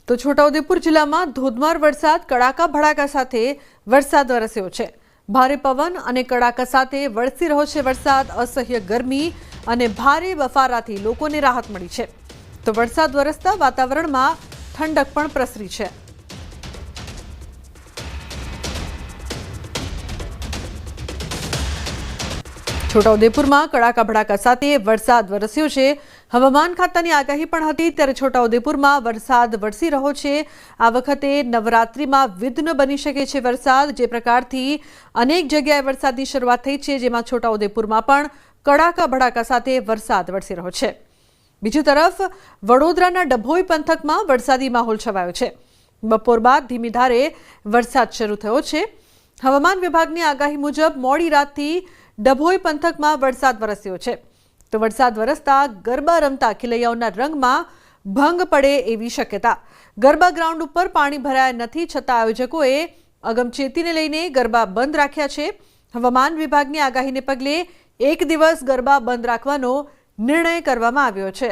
તો છોટાઉદેપુર જિલ્લામાં ધોધમાર વરસાદ કડાકા ભડાકા સાથે વરસાદ વરસ્યો છે। ભારે પવન અને કડાકા સાથે વરસી રહ્યો છે વરસાદ। અસહ્ય ગરમી અને ભારે બફારાથી લોકોને રાહત મળી છે। તો વરસાદ વરસતા વાતાવરણમાં ઠંડક પણ પ્રસરી છે। છોટાઉદેપુરમાં કડાકા ભડાકા સાથે વરસાદ વરસ્યો છે। હવામાન ખાતાની આગાહી પણ હતી ત્યારે છોટાઉદેપુરમાં વરસાદ વરસી રહ્યો છે। આ વખતે નવરાત્રિમાં વિઘ્ન બની શકે છે વરસાદ। જે પ્રકારથી અનેક જગ્યાએ વરસાદની શરૂઆત થઈ છે, જેમાં છોટાઉદેપુરમાં પણ કડાકા ભડાકા સાથે વરસાદ વરસી રહ્યો છે। બીજી તરફ વડોદરાના ડભોઈ પંથકમાં વરસાદી માહોલ છવાયો છે। બપોર બાદ ધીમી ધારે વરસાદ શરૂ થયો છે। હવામાન વિભાગની આગાહી મુજબ મોડી રાતથી ડભોઈ પંથકમાં વરસાદ વરસ્યો છે। તો વરસાદ વરસતા ગરબા રમતા ખેલૈયાઓના રંગમાં ભંગ પડે એવી શક્યતા। ગરબા ગ્રાઉન્ડ ઉપર પાણી ભરાયા નથી, છતાં આયોજકોએ અગમચેતીને લઈને ગરબા બંધ રાખ્યા છે। હવામાન વિભાગની આગાહીને પગલે એક દિવસ ગરબા બંધ રાખવાનો નિર્ણય કરવામાં આવ્યો છે।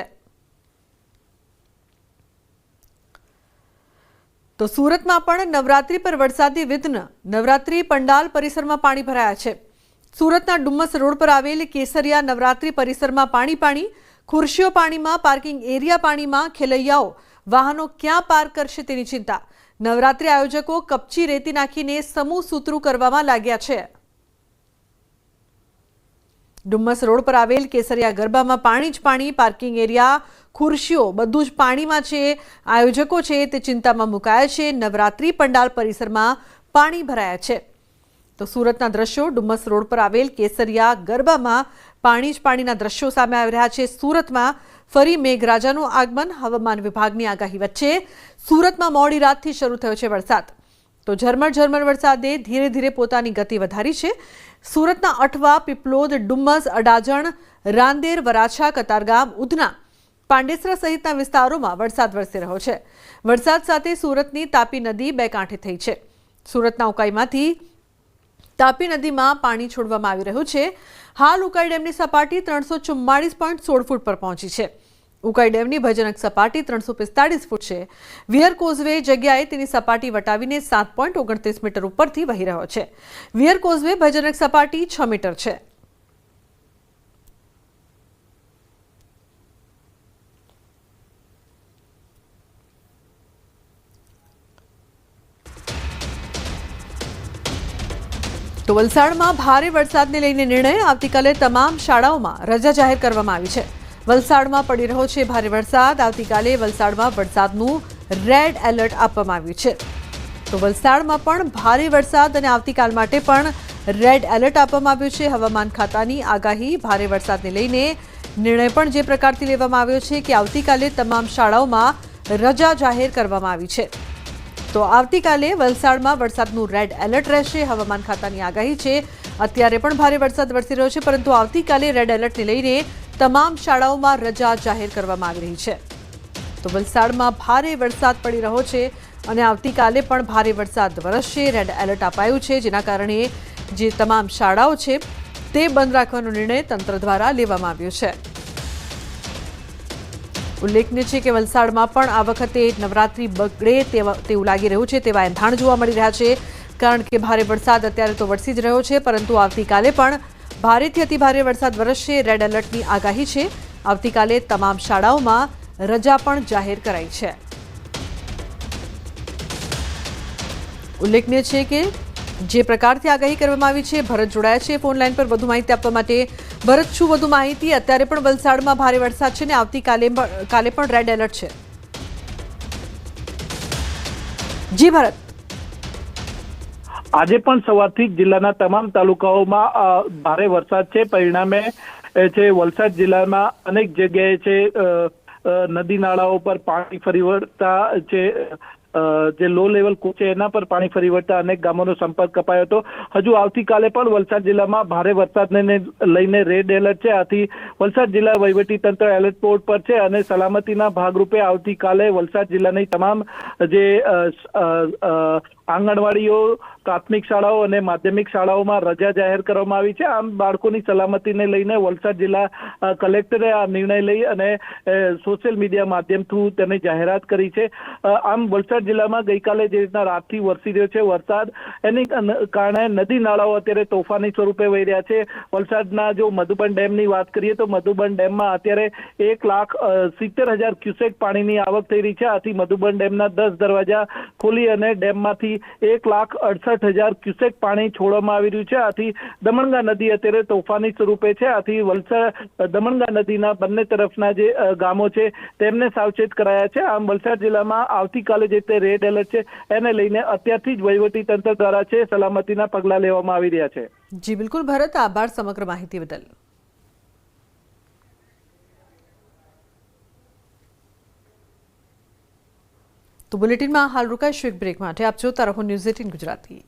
તો સુરતમાં પણ નવરાત્રી પર વરસાદી વિઘ્ન। નવરાત્રી પંડાલ પરિસરમાં પાણી ભરાયા છે। સુરતના ડુમ્મસ રોડ પર આવેલ કેસરિયા નવરાત્રી પરિસરમાં પાણી। ખુરશીઓ પાણીમાં, પાર્કિંગ એરિયા પાણીમાં। ખેલૈયાઓ વાહનો ક્યાં પાર્ક કરશે તેની ચિંતા। નવરાત્રી આયોજકો કપચી રેતી નાખીને સમૂહ સૂત્રું કરવામાં લાગ્યા છે। ડુમ્મસ રોડ પર આવેલ કેસરિયા ગરબામાં પાણી જ પાણી। પાર્કિંગ એરિયા, ખુરશીઓ બધું જ પાણીમાં છે। આયોજકો છે તે ચિંતામાં મુકાયા છે। નવરાત્રી પંડાલ પરિસરમાં પાણી ભરાયા છે। તો સુરતના દ્રશ્યો, ડુમ્મસ રોડ પર આવેલ કેસરિયા ગરબામાં પાણી જ પાણીના દ્રશ્યો સામે આવી રહ્યા છે। સુરતમાં ફરી મેઘરાજાનું આગમન। હવામાન વિભાગની આગાહી વચ્ચે સુરતમાં મોડી રાતથી શરૂ થયો છે વરસાદ। તો ઝરમર વરસાદે ધીરે ધીરે પોતાની ગતિ વધારી છે। સુરતના અઠવા, પીપલોદ, ડુમ્મસ, અડાજણ, રાંદેર, વરાછા, કતારગામ, ઉધના, પાંડેસરા સહિતના વિસ્તારોમાં વરસાદ વરસી રહ્યો છે। વરસાદ સાથે સુરતની તાપી નદી બે કાંઠે થઈ છે। સુરતના ઉકાઈમાંથી તાપી નદીમાં પાણી છોડવામાં આવી રહ્યું છે। હાલ ઉકાઈ ડેમની સપાટી 344.16 ફૂટ પર પહોંચી છે। ઉકાઈ ડેમની ભયજનક સપાટી 345 ફૂટ છે। વિયર કોઝવે જગ્યાએ તેની સપાટી વટાવીને 7.29 મીટર ઉપરથી વહી રહ્યો છે। વિયર કોઝવે ભયજનક સપાટી 6 મીટર છે। તો વલસાડમાં ભારે વરસાદને લઈને નિર્ણય। આવતીકાલે તમામ શાળાઓમાં રજા જાહેર કરવામાં આવી છે। વલસાડમાં પડી રહ્યો છે ભારે વરસાદ। આવતીકાલે વલસાડમાં વરસાદનું રેડ એલર્ટ આપવામાં આવ્યું છે। તો વલસાડમાં પણ ભારે વરસાદ અને આવતીકાલ માટે પણ રેડ એલર્ટ આપવામાં આવ્યું છે। હવામાન ખાતાની આગાહી, ભારે વરસાદને લઈને નિર્ણય પણ જે પ્રકારથી લેવામાં આવ્યો છે કે આવતીકાલે તમામ શાળાઓમાં રજા જાહેર કરવામાં આવી છે। તો આવતીકાલે વલસાડમાં વરસાદનું રેડ એલર્ટ રહેશે। હવામાન ખાતાની આગાહી છે અત્યારે પણ ભારે વરસાદ વરસી રહ્યો છે, પરંતુ આવતીકાલે રેડ એલર્ટને લઈને તમામ શાળાઓમાં રજા જાહેર કરવામાં આવી રહી છે। તો વલસાડમાં ભારે વરસાદ પડી રહ્યો છે અને આવતીકાલે પણ ભારે વરસાદ વરસશે। રેડ એલર્ટ અપાયું છે, જેના કારણે જે તમામ શાળાઓ છે તે બંધ રાખવાનો નિર્ણય તંત્ર દ્વારા લેવામાં આવ્યો છે। ઉલ્લેખનીય છે કે વલસાડમાં પણ આ વખતે નવરાત્રી બગડે તેવું લાગી રહ્યું છે તેવા એંધાણ જોવા મળી રહ્યા છે, કારણ કે ભારે વરસાદ અત્યારે તો વરસી જ રહ્યો છે, પરંતુ આવતીકાલે પણ ભારેથી અતિભારે વરસાદ વરસશે। રેડ એલર્ટની આગાહી છે। આવતીકાલે તમામ શાળાઓમાં રજા પણ જાહેર કરાઈ છે। ઉલ્લેખનીય છે કે જે પ્રકારથી આગાહી કરવામાં આવી છે, ભરત જોડાયા છે ફોન લાઈન પર વધુ માહિતી આપવા માટે। ભરત, શું વધુ માહિતી? અત્યારે પણ વલસાડમાં ભારે વરસાદ છે ને આવતીકાલે પણ રેડ એલર્ટ છે? જી ભરત। આજે પણ સવારથી જિલ્લાના તમામ તાલુકાઓમાં ભારે વરસાદ છે। પરિણામે છે વલસાડ જિલ્લામાં અનેક જગ્યાએ છે નદી નાળાઓ પર પાણી ફરી વળતા છે। જે લો લેવલ કૂચ છે એના પર પાણી ફરી વળતા અનેક ગામોનો સંપર્ક કપાયો હતો। હજુ આવતીકાલે પણ વલસાડ જિલ્લામાં ભારે વરસાદને લઈને રેડ એલર્ટ છે। આથી વલસાડ જિલ્લા વહીવટી તંત્ર એલર્ટ મોડ પર છે અને સલામતીના ભાગરૂપે આવતીકાલે વલસાડ જિલ્લાની તમામ જે આંગણવાડીઓ, પ્રાથમિક શાળાઓ અને માધ્યમિક શાળાઓમાં રજા જાહેર કરવામાં આવી છે. આમ બાળકોની સલામતીને લઈને વલસાડ જિલ્લા કલેક્ટરે આ નિર્ણય લઈ અને સોશિયલ મીડિયા માધ્યમથી તેની જાહેરાત કરી છે. આમ વલસાડ જિલ્લામાં ગઈકાલે જે રીતના રાતથી વરસી રહ્યો છે વરસાદ, એની કારણે નદી નાળાઓ અત્યારે તોફાની સ્વરૂપે વહી રહ્યા છે. વલસાડના જો મધુબન ડેમની વાત કરીએ તો મધુબન ડેમમાં અત્યારે 1,70,000 ક્યુસેક પાણીની આવક થઈ રહી છે. આથી મધુબન ડેમના 10 દરવાજા ખોલી અને ડેમમાંથી 1,68,000 ક્યુસેક પાણી છોડવામાં આવી રહ્યું છે. આથી દમણગંગા નદી અત્યારે તોફાની સ્વરૂપે છે. આથી વલસાડ દમણગંગા નદીના બંને તરફના જે ગામો છે તેમને સાવચેત કરાયા છે. આમ વલસાડ જિલ્લામાં આવતીકાલે જે તે રેડ એલર્ટ છે એને લઈને અત્યારથી જ વહીવટી તંત્ર દ્વારા છે સલામતીના પગલાં લેવામાં આવી રહ્યા છે. જી બિલકુલ ભરત, આભાર સમગ્ર માહિતી બદલ. તો બુલેટિનમાં હાલ રોકાઈશું એક બ્રેક માટે. આપ જોતા રહો ન્યૂઝ 18 ગુજરાતી.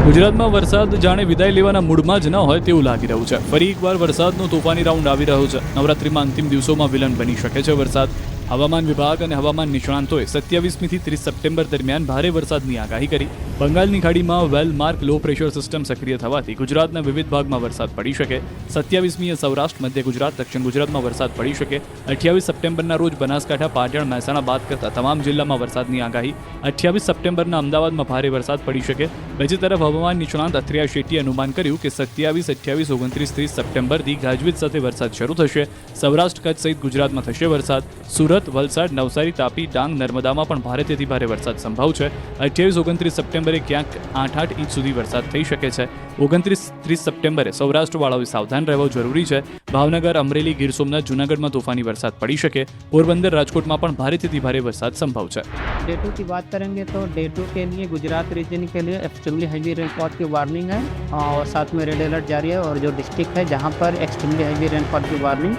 ગુજરાતમાં વરસાદ જાણે વિદાય લેવાના મૂડમાં જ ન હોય તેવું લાગી રહ્યું છે. ફરી એકવાર વરસાદનો તોફાની રાઉન્ડ આવી રહ્યો છે. નવરાત્રીમાં અંતિમ દિવસોમાં વિલન બની શકે છે વરસાદ. હવામાન વિભાગ અને હવામાન નિષ્ણાંતોએ 27મી થી 30 સપ્ટેમ્બર દરમિયાન ભારે વરસાદની આગાહી કરી. બંગાળની ખાડીમાં વેલ માર્ક લો પ્રેશર સિસ્ટમ સક્રિય થવાથી ગુજરાતના વિવિધ ભાગમાં વરસાદ પડી શકે. 27મીએ સૌરાષ્ટ્ર, મધ્ય ગુજરાત, દક્ષિણ ગુજરાતમાં વરસાદ પડી શકે. 28 સપ્ટેમ્બરના રોજ બનાસકાંઠા, પાટણ, મહેસાણા બાદ કરતા તમામ જિલ્લામાં વરસાદની આગાહી. 28 સપ્ટેમ્બરના અમદાવાદમાં ભારે વરસાદ પડી શકે. બીજી તરફ હવામાન નિષ્ણાંત અથિયા શેટ્ટીએ અનુમાન કર્યું કે 27, 28, 29, 30 સપ્ટેમ્બરથી ગાજવીજ સાથે વરસાદ શરૂ થશે. સૌરાષ્ટ્ર, કચ્છ સહિત ગુજરાતમાં થશે વરસાદ. સુરત, વલસાડ, નવસારી, તાપી, ડાંગ, નર્મદામાં પણ ભારેથી ભારે વરસાદ સંભવ છે. 28, 29 સપ્ટેમ્બરે ક્યાંક 8 ઇંચ સુધી વરસાદ થઈ શકે છે. 29, 30 સપ્ટેમ્બરે સૌરાષ્ટ્રવાળાઓએ સાવધાન રહેવું જરૂરી છે. ભાવનગર, અમરેલી, ગીર સોમનાથ, જૂનાગઢમાં તોફાની વરસાદ પડી શકે. પોરબંદર, રાજકોટમાં પણ भारी भारे वरसाद संभव है. डे 2 की बात करेंगे तो डे 2 के लिए गुजरात रीजन के लिए एक्सट्रीमली हैवी रेनफॉल की वार्निंग है और साथ में रेड अलर्ट जारी है. और जो डिस्ट्रिक्ट है जहां पर एक्सट्रीमली हैवी रेनफॉल की वार्निंग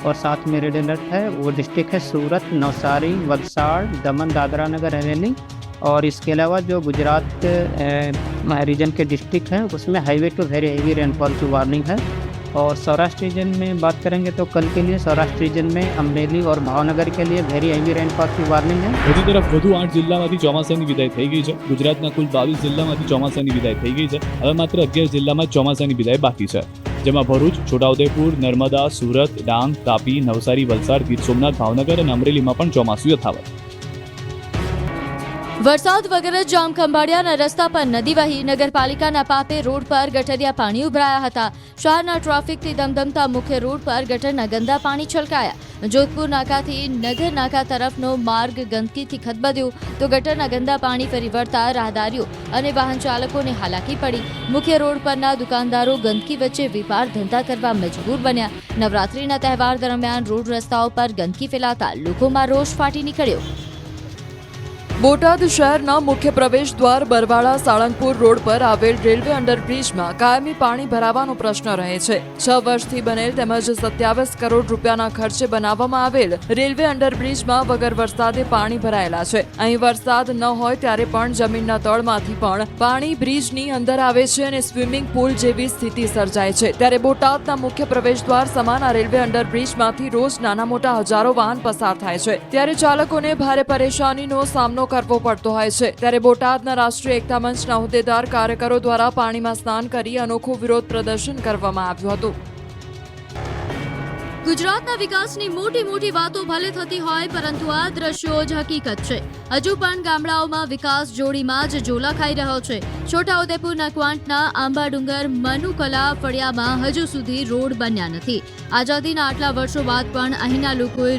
और साथ में रेड अलर्ट है वो डिस्ट्रिक्ट है सूरत, नवसारी, वलसाड़, दमन, दादरा नगर हवेली. और इसके अलावा जो गुजरात रीजन के डिस्ट्रिक्ट हैं उसमें heavy to very heavy rainfall की वार्निंग है. और सौराष्ट्र रीजन में बात करेंगे तो कल के लिए सौराष्ट्र रीजन में अमरेली और भावनगर के लिए वेरी हैवी रेनफॉल की वार्निंग है. બીજી તરફ વધુ 8 જિલ્લામાંથી ચોમાસાની વિદાય થઈ ગઈ છે. ગુજરાતના કુલ 22 જિલ્લામાંથી ચોમાસાની વિદાય થઈ ગઈ છે. હવે માત્ર 11 જિલ્લામાં ચોમાસાની વિદાય બાકી છે, જેમાં ભરૂચ, છોટાઉદેપુર, નર્મદા, સુરત, ડાંગ, તાપી, નવસારી, વલસાડ, ગીર સોમનાથ, ભાવનગર અને અમરેલીમાં પણ ચોમાસું યથાવત. વરસાદ વગર જામ ખંભાળિયાના રસ્તા પર નદી વહી. નગરપાલિકાના પાપે રોડ પર ગટરિયા પાણી ઉભરાયા હતા. શહેરના ટ્રાફિકથી ધમધમતા મુખ્ય રોડ પર ગટરના ગંદા પાણી છલકાયા. જોધપુર નાકાથી નગર નાકા તરફનો માર્ગ ગંદકીથી ખદબદ્યો તો ગટરના ગંદા પાણી ફરી વળતા રાહદારીઓ અને વાહન ચાલકોને હાલાકી પડી. મુખ્ય રોડ પરના દુકાનદારો ગંદકી વચ્ચે વેપાર ધંધા કરવા મજબૂર બન્યા. નવરાત્રીના તહેવાર દરમિયાન રોડ રસ્તાઓ પર ગંદકી ફેલાતા લોકોમાં રોષ ફાટી નીકળ્યો. બોટાદ શહેરના મુખ્ય પ્રવેશ દ્વાર બરવાડા સાળંગપુર રોડ પર આવેલ રેલવે અંડરબ્રિજમાં કાયમી પાણી ભરાવાનો પ્રશ્ન રહે છે. 6 વર્ષથી બનેલ તેમજ 27 કરોડ રૂપિયાના ખર્ચે બનાવવામાં આવેલ રેલવે અંડરબ્રિજમાં વગર વરસાદે પાણી ભરાયેલા છે. અહીં વરસાદ ન હોય ત્યારે પણ જમીનના તળમાંથી પણ પાણી બ્રિજની અંદર આવે છે અને સ્વિમિંગ પુલ જેવી સ્થિતિ સર્જાય છે. ત્યારે બોટાદના મુખ્ય પ્રવેશ દ્વાર સમાન આ રેલવે અંડરબ્રિજમાંથી રોજ નાના મોટા હજારો વાહન પસાર થાય છે. ત્યારે ચાલકોને ભારે પરેશાનીનો સામનો કરવો પડતો હોય છે. ત્યારે બોટાદના રાષ્ટ્રીય એકતા મંચના હોદ્દેદાર કાર્યકરો દ્વારા પાણીમાં સ્નાન કરી અનોખું વિરોધ પ્રદર્શન કરવામાં આવ્યું હતું. ગુજરાતના વિકાસની મોટી વાતો ભલે થતી હોય પરંતુ આ દ્રશ્યો જ હકીકત છે. હજુ પણ ગામડાઓમાં વિકાસ જોડીમાં જ ઝોલા ખાઈ રહ્યો છે. છોટાઉદેપુરના ક્વાંટના આંબાડુંગર, મનુકલા ફળિયામાં હજુ સુધી રોડ બન્યા નથી. આઝાદીના આટલા વર્ષો બાદ પણ અહીંના લોકોએ